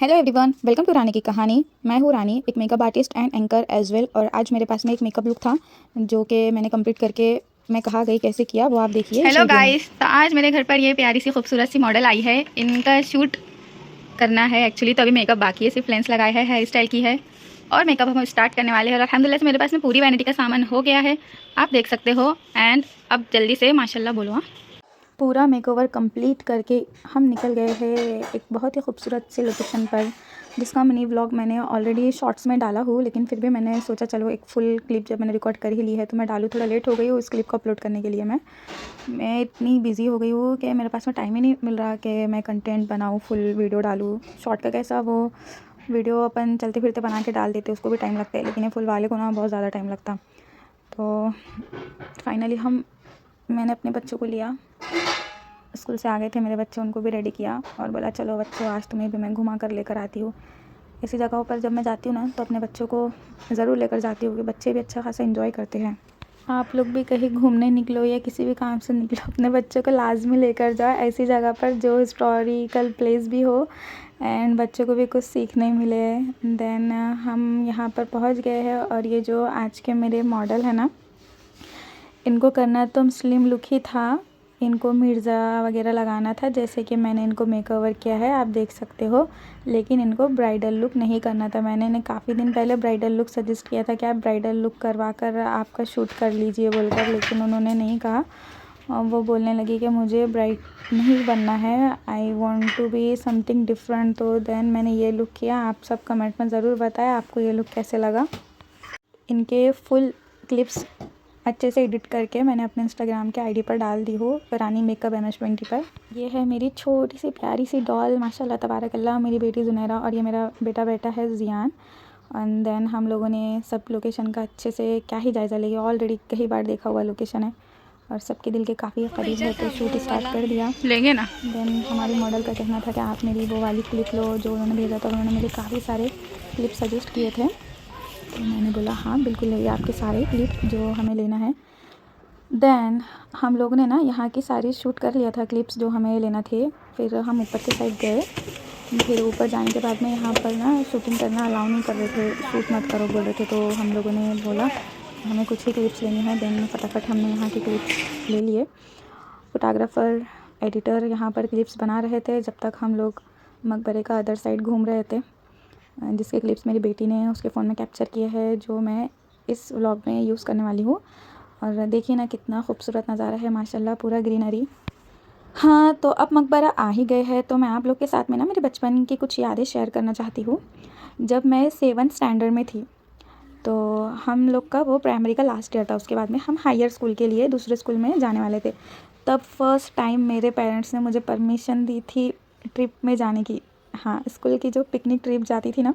Hello everyone, welcome to Rani की कहानी। मैं हूँ रानी, एक makeup artist and anchor as well. और आज मेरे पास में एक मेकअप लुक था जो कि मैंने कंप्लीट करके मैं कहा गई कैसे किया वो आप देखिए इस हेलो वीडियो में। गाइस, तो आज मेरे घर पर ये प्यारी सी खूबसूरत सी मॉडल आई है। इनका शूट करना है एक्चुअली, तो अभी मेकअप बाकी है, सिर्फ लेंस लगाया है, हेयर स्टाइल की है और मेकअप हम स्टार्ट करने वाले हैं। और अल्हम्दुलिल्लाह से मेरे पास में पूरी वैनिटी का सामान हो गया है, आप देख सकते हो। एंड अब जल्दी से माशाल्लाह बोलो। हाँ, पूरा मेकओवर कंप्लीट करके हम निकल गए हैं एक बहुत ही खूबसूरत सी लोकेशन पर, जिसका मिनी व्लॉग मैंने ऑलरेडी शॉर्ट्स में डाला हूँ, लेकिन फिर भी मैंने सोचा चलो एक फुल क्लिप जब मैंने रिकॉर्ड कर ही ली है तो मैं डालूँ। थोड़ा लेट हो गई हूँ इस क्लिप को अपलोड करने के लिए। मैं इतनी बिज़ी हो गई हूँ कि मेरे पास में टाइम ही नहीं मिल रहा कि मैं कंटेंट बनाऊँ, फुल वीडियो डालूँ। शॉर्ट का कैसा वो वीडियो अपन चलते फिरते बना के डाल देते, उसको भी टाइम लगता है, लेकिन ये फुल वाले को ना बहुत ज़्यादा टाइम लगता। तो फाइनली मैंने अपने बच्चों को लिया, स्कूल से आ गए थे मेरे बच्चे, उनको भी रेडी किया और बोला चलो बच्चों आज तुम्हें भी मैं घुमा कर लेकर आती हूँ। ऐसी जगहों पर जब मैं जाती हूँ ना तो अपने बच्चों को ज़रूर लेकर जाती हूँ कि बच्चे भी अच्छा खासा एंजॉय करते हैं। आप लोग भी कहीं घूमने निकलो या किसी भी काम से निकलो, अपने बच्चों को लाजमी लेकर जाओ ऐसी जगह पर जो हिस्टोरिकल प्लेस भी हो एंड बच्चों को भी कुछ सीखने मिले। देन हम यहाँ पर पहुँच गए हैं और ये जो आज के मेरे मॉडल है ना, इनको करना तो स्लिम लुक ही था, इनको मिर्ज़ा वगैरह लगाना था जैसे कि मैंने इनको मेकओवर किया है आप देख सकते हो, लेकिन इनको ब्राइडल लुक नहीं करना था। मैंने इन्हें काफ़ी दिन पहले ब्राइडल लुक सजेस्ट किया था कि आप ब्राइडल लुक करवा कर आपका शूट कर लीजिए बोलकर, लेकिन उन्होंने नहीं कहा। और वो बोलने लगी कि मुझे ब्राइड नहीं बनना है, I want to be something different. तो देन मैंने ये लुक किया। आप सब कमेंट में ज़रूर बताएं आपको ये लुक कैसे लगा। इनके फुल क्लिप्स अच्छे से एडिट करके मैंने अपने इंस्टाग्राम के आईडी पर डाल दी हो, रानी मेकअप MS20 पर। ये है मेरी छोटी सी प्यारी सी डॉल, माशाल्लाह तबारकल्लाह, मेरी बेटी जुनैरा और ये मेरा बेटा है जियान। एंड देन हम लोगों ने सब लोकेशन का अच्छे से क्या ही जायज़ा लिया, ऑलरेडी कई बार देखा हुआ लोकेशन है और सबके दिल के काफ़ी करीब है, तो शूट स्टार्ट कर दिया। लेंगे ना। देन हमारी मॉडल का कहना था कि आप मेरी वो वाली क्लिप लो जो उन्होंने भेजा था। उन्होंने मुझे काफ़ी सारे क्लिप सजेस्ट किए थे, तो मैंने बोला हाँ बिल्कुल ले आपके सारे क्लिप जो हमें लेना है। देन हम लोगों ने ना यहाँ की सारी शूट कर लिया था क्लिप्स जो हमें लेना थे। फिर हम ऊपर के साइड गए, फिर ऊपर जाने के बाद में यहाँ पर ना शूटिंग करना अलाउ नहीं कर रहे थे, शूट मत करो बोल रहे थे। तो हम लोगों ने बोला हमें कुछ ही क्लिप्स लेनी है। देन फटाफट हमने यहाँ के क्लिप्स ले लिए। फोटोग्राफ़र एडिटर यहाँ पर क्लिप्स बना रहे थे जब तक हम लोग मकबरे का अदर साइड घूम रहे थे, जिसके क्लिप्स मेरी बेटी ने उसके फ़ोन में कैप्चर किए हैं जो मैं इस व्लॉग में यूज़ करने वाली हूँ। और देखिए ना कितना खूबसूरत नज़ारा है, माशाल्लाह पूरा ग्रीनरी। हाँ, तो अब मकबरा आ ही गए हैं, तो मैं आप लोग के साथ में ना मेरे बचपन की कुछ यादें शेयर करना चाहती हूँ। जब मैं 7th स्टैंडर्ड में थी तो हम लोग का वो प्राइमरी का लास्ट ईयर था, उसके बाद में हम हायर स्कूल के लिए दूसरे स्कूल में जाने वाले थे। तब फर्स्ट टाइम मेरे पेरेंट्स ने मुझे परमिशन दी थी ट्रिप में जाने की। हाँ, स्कूल की जो पिकनिक ट्रिप जाती थी ना,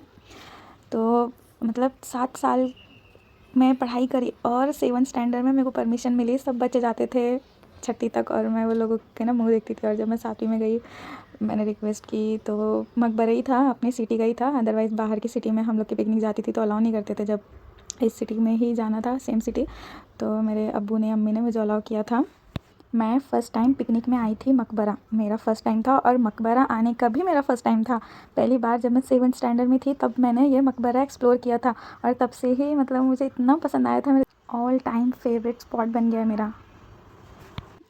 तो मतलब 7 साल मैं पढ़ाई करी और 7th स्टैंडर्ड में मेरे को परमिशन मिली। सब बच्चे जाते थे छठी तक और मैं वो लोगों के ना मुँह देखती थी। और जब मैं 7वीं में गई मैंने रिक्वेस्ट की तो मकबरा ही था, अपनी सिटी का ही था, अदरवाइज़ बाहर की सिटी में हम लोग की पिकनिक जाती थी तो अलाउ नहीं करते थे। जब इस सिटी में ही जाना था, सेम सिटी, तो मेरे अब्बू ने अम्मी ने मुझे अलाउ किया था। मैं फ़र्स्ट टाइम पिकनिक में आई थी मकबरा, मेरा फ़र्स्ट टाइम था और मकबरा आने का भी मेरा फ़र्स्ट टाइम था। पहली बार जब मैं 7th स्टैंडर्ड में थी तब मैंने ये मकबरा एक्सप्लोर किया था और तब से ही मतलब मुझे इतना पसंद आया था, मेरे ऑल टाइम फेवरेट स्पॉट बन गया मेरा।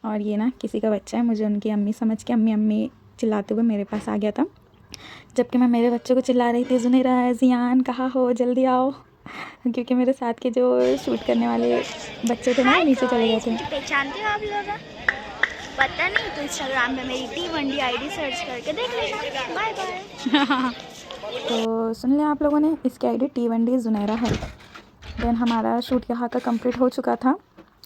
और ये ना किसी का बच्चा है, मुझे उनकी अम्मी समझ के अम्मी अम्मी चिल्लाते हुए मेरे पास आ गया था, जबकि मैं मेरे बच्चों को चिल्ला रही थी जुनैरा ज़ियान कहाँ हो जल्दी आओ, क्योंकि मेरे साथ के जो शूट करने वाले बच्चे थे ना वो नीचे चले गए थे। मुझे पहचानते हो आप लोग? पता नहीं तो इंस्टाग्राम पे मेरी T1D आईडी सर्च करके देख लेना। Bye bye. तो सुन लिया आप लोगों ने, इसकी आईडी T1D जुनैरा है। देन हमारा शूट यहाँ का कंप्लीट हो चुका था,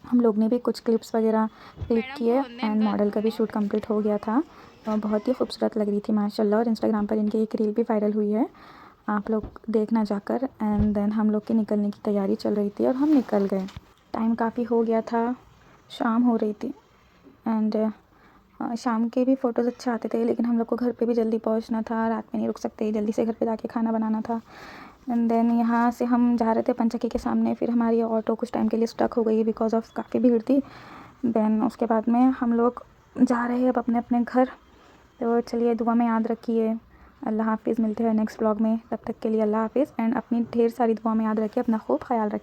हम लोग ने भी कुछ क्लिप्स वगैरह क्लिक किए एंड मॉडल का भी शूट कंप्लीट हो गया था। बहुत ही खूबसूरत लग रही थी माशाल्लाह, और इंस्टाग्राम पर इनकी एक रील भी वायरल हुई है, आप लोग देखना जाकर। एंड देन हम लोग के निकलने की तैयारी चल रही थी और हम निकल गए। टाइम काफ़ी हो गया था, शाम हो रही थी एंड शाम के भी फ़ोटोज़ अच्छे आते थे, लेकिन हम लोग को घर पे भी जल्दी पहुंचना था, रात में नहीं रुक सकते, जल्दी से घर पे जाके खाना बनाना था। एंड देन यहाँ से हम जा रहे थे पंचक्की के सामने, फिर हमारी ऑटो कुछ टाइम के लिए स्टक हो गई बिकॉज ऑफ काफ़ी भीड़ थी। देन उसके बाद में हम लोग जा रहे हैं अब अपने अपने घर। तो चलिए दुआ में याद रखिए, अल्लाह हाफिज़, मिलते हैं नेक्स्ट ब्लॉग में, तब तक के लिए अल्लाह हाफिज़। एंड अपनी ढेर सारी दुआ में याद रखिए, अपना खूब ख्याल रखिए।